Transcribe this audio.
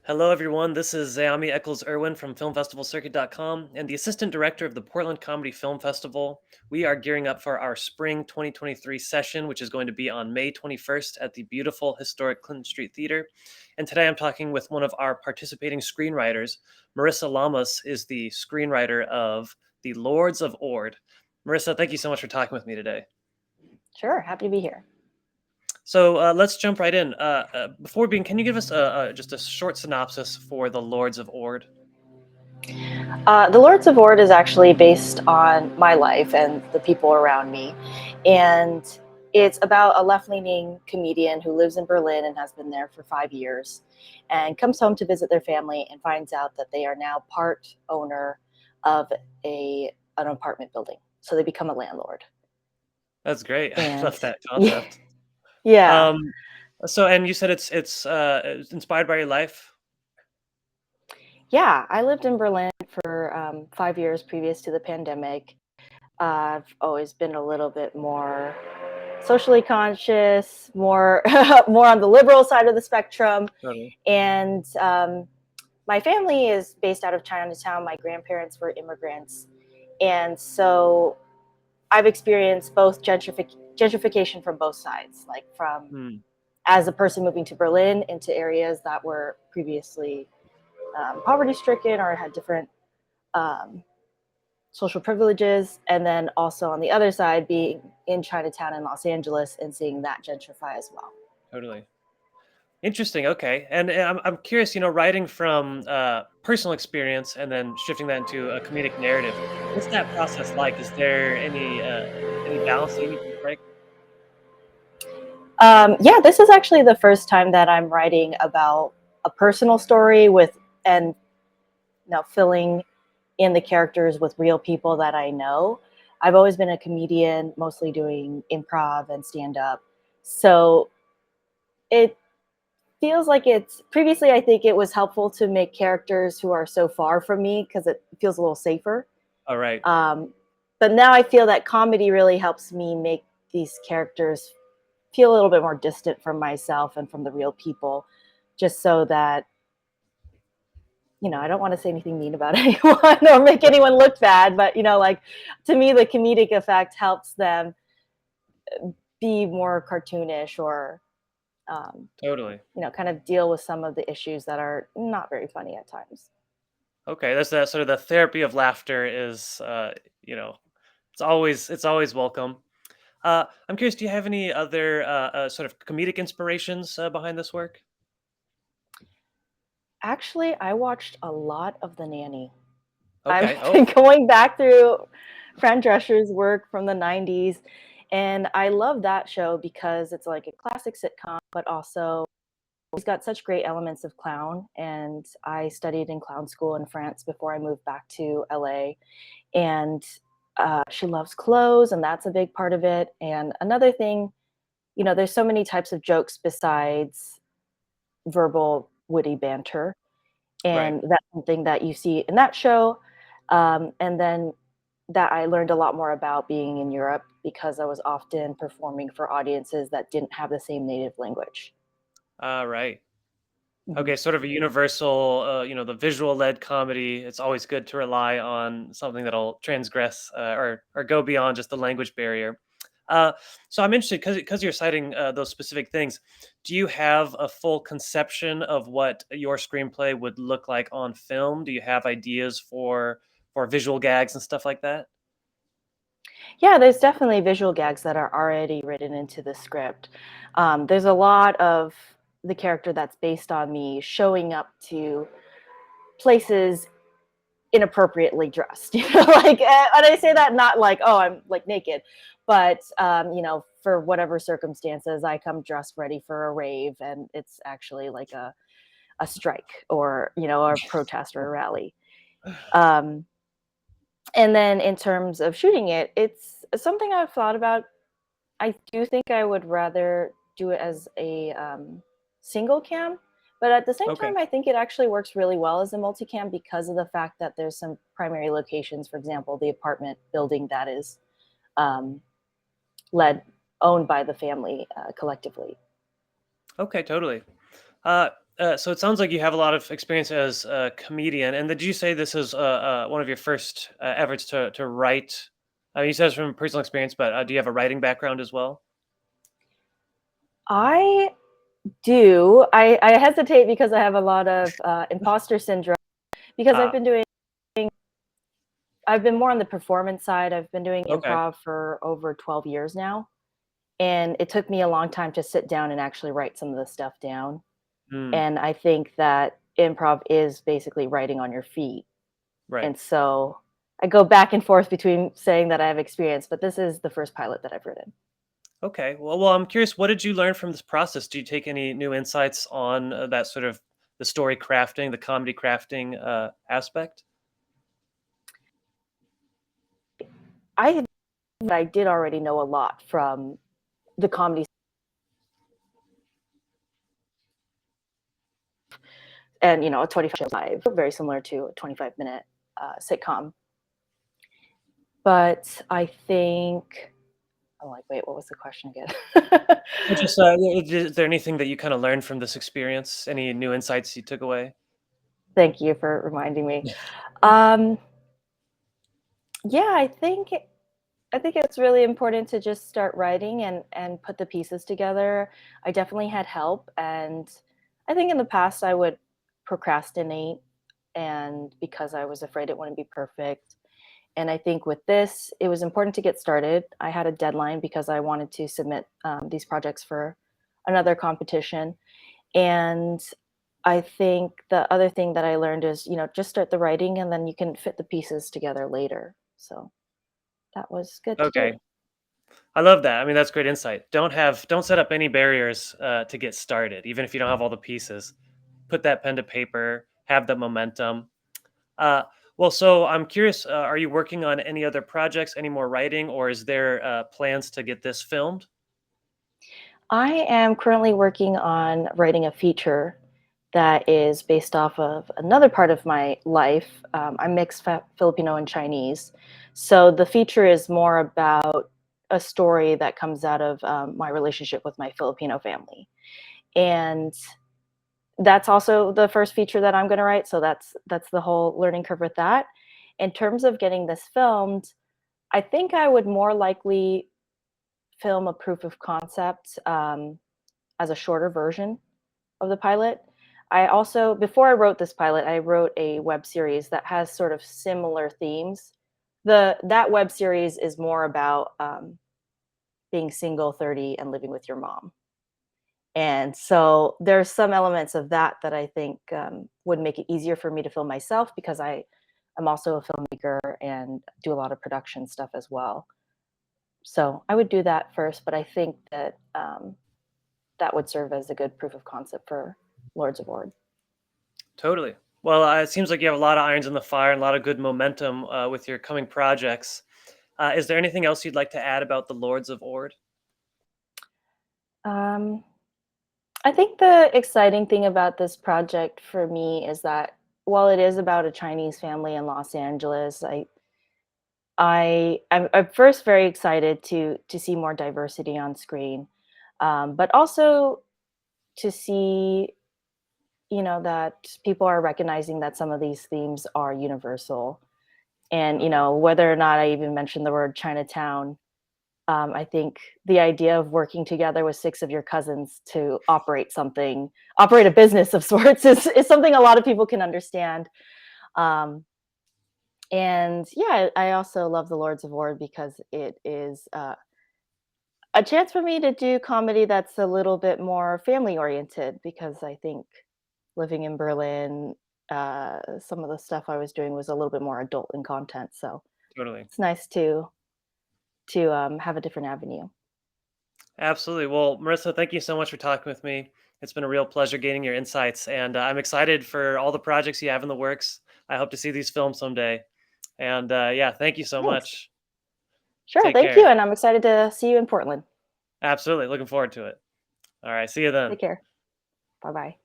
Hello, everyone. This is Zayami Eccles Irwin from FilmFestivalCircuit.com and the Assistant Director of the Portland Comedy Film Festival. We are gearing up for our Spring 2023 session, which is going to be on May 21st at the beautiful historic Clinton Street Theater. And today I'm talking with one of our participating screenwriters. Marisa Llamas is the screenwriter of The Lords of Ord. Marisa, thank you so much for talking with me today. Sure, happy to be here. So let's jump right in. Before we begin, can you give us just a short synopsis for The Lords of Ord? The Lords of Ord is actually based on my life and the people around me. And it's about a left-leaning comedian who lives in Berlin and has been there for 5 years and comes home to visit their family and finds out that they are now part owner of an apartment building. So they become a landlord. That's great. I And love that concept. yeah, Um, and you said it's inspired by your life. yeah, I lived in Berlin for 5 years previous to the pandemic. I've always been a little bit more socially conscious, more more on the liberal side of the spectrum. Totally. And my family is based out of Chinatown. My grandparents were immigrants, and so I've experienced both gentrification from both sides, like from Hmm. as a person moving to Berlin into areas that were previously poverty stricken or had different um, social privileges, and then also on the other side being in Chinatown in Los Angeles and seeing that gentrify as well. Totally. Interesting. Okay. And I'm curious. Writing from personal experience and then shifting that into a comedic narrative. What's that process like? Is there any balance that you need to strike? Yeah, this is actually the first time that I'm writing about a personal story with and filling in the characters with real people that I know. I've always been a comedian, mostly doing improv and stand up. So it feels like it's previously, I think it was helpful to make characters who are so far from me because it feels a little safer. All right. Um, but now I feel that comedy really helps me make these characters feel a little bit more distant from myself and from the real people, just so that, I don't want to say anything mean about anyone or make anyone look bad, but, like to me, the comedic effect helps them be more cartoonish or, Totally. kind of deal with some of the issues that are not very funny at times. Okay. That's that sort of the therapy of laughter is you know it's always welcome. I'm curious. Do you have any other sort of comedic inspirations behind this work? Actually, I watched a lot of The Nanny. I've Okay. Oh, been going back through Fran Drescher's work from the 90s, and I love that show because it's like a classic sitcom, but also he's got such great elements of clown. And I studied in clown school in France before I moved back to LA. And she loves clothes, and that's a big part of it. And another thing, there's so many types of jokes besides verbal, witty banter. right. And that's something that you see in that show. And then that I learned a lot more about being in Europe because I was often performing for audiences that didn't have the same native language. Right. Mhm. Okay, sort of a universal, the visual-led comedy. It's always good to rely on something that'll transgress or go beyond just the language barrier. Uh, so I'm interested because you're citing those specific things. Do you have a full conception of what your screenplay would look like on film? Do you have ideas for visual gags and stuff like that? Yeah, there's definitely visual gags that are already written into the script. There's a lot of the character that's based on me showing up to places inappropriately dressed. Like, and I say that not like, oh, I'm like naked, but for whatever circumstances, I come dressed ready for a rave, and it's actually like a strike or a protest or a rally. Um, and then in terms of shooting it, it's something I've thought about. I do think I would rather do it as a single cam, but at the same Okay. time, I think it actually works really well as a multicam because of the fact that there's some primary locations. For example, the apartment building that is um, owned by the family collectively. Okay, totally. Uh, So it sounds like you have a lot of experience as a comedian. And did you say this is one of your first efforts to write? You said it's from personal experience, but do you have a writing background as well? I do. I hesitate because I have a lot of imposter syndrome because Ah, I've been more on the performance side. I've been doing okay. improv for over 12 years now, and it took me a long time to sit down and actually write some of the stuff down. Mm, And I think that improv is basically writing on your feet. right. And so I go back and forth between saying that I have experience, but this is the first pilot that I've written. Okay. Well, I'm curious. What did you learn from this process? Do you take any new insights on that sort of the story crafting, the comedy crafting aspect? I I did already know a lot from the comedy and a 25 live, very similar to a 25-minute sitcom. But I think, I'm like, wait, what was the question again? Well, just is there anything that you kind of learned from this experience? Any new insights you took away? Thank you for reminding me. Um, yeah, I think it's really important to just start writing and put the pieces together. I definitely had help, and I think in the past I would procrastinate, and because I was afraid it wouldn't be perfect. And I think with this, it was important to get started. I had a deadline because I wanted to submit these projects for another competition. And I think the other thing that I learned is, just start the writing and then you can fit the pieces together later. So that was good to do. Okay. I love that. I mean, that's great insight. Don't set up any barriers to get started, even if you don't have all the pieces. Put that pen to paper. Have the momentum. Uh, well, so I'm curious. Are you working on any other projects, any more writing, or is there plans to get this filmed? I am currently working on writing a feature that is based off of another part of my life. I'm mixed Filipino and Chinese. So the feature is more about a story that comes out of my relationship with my Filipino family. And that's also the first feature that I'm going to write. So that's the whole learning curve with that. In terms of getting this filmed, I think I would more likely film a proof of concept as a shorter version of the pilot. I also, before I wrote this pilot, I wrote a web series that has sort of similar themes. That web series is more about being single, 30, and living with your mom. And so there's some elements of that that I think would make it easier for me to film myself because I'm also a filmmaker and do a lot of production stuff as well. So I would do that first, but I think that that would serve as a good proof of concept for Lords of Ord. Totally. Well, it seems like you have a lot of irons in the fire and a lot of good momentum with your coming projects. Is there anything else you'd like to add about the Lords of Ord? Um, I think the exciting thing about this project for me is that while it is about a Chinese family in Los Angeles, I'm first very excited to see more diversity on screen, but also to see that people are recognizing that some of these themes are universal, and Okay. whether or not I even mentioned the word Chinatown. I think the idea of working together with six of your cousins to operate a business of sorts, is something a lot of people can understand. Um, and yeah, I also love the Lords of War because it is a chance for me to do comedy that's a little bit more family oriented. Because I think living in Berlin, some of the stuff I was doing was a little bit more adult in content. So Totally. it's nice to have a different avenue. Absolutely. Well, Marissa, thank you so much for talking with me. It's been a real pleasure gaining your insights, and I'm excited for all the projects you have in the works. I hope to see these filmed someday. And yeah, thank you so Thanks. much. Sure, Take thank you, care. and I'm excited to see you in Portland. Absolutely. Looking forward to it. All right. See you then. Take care. Bye-bye.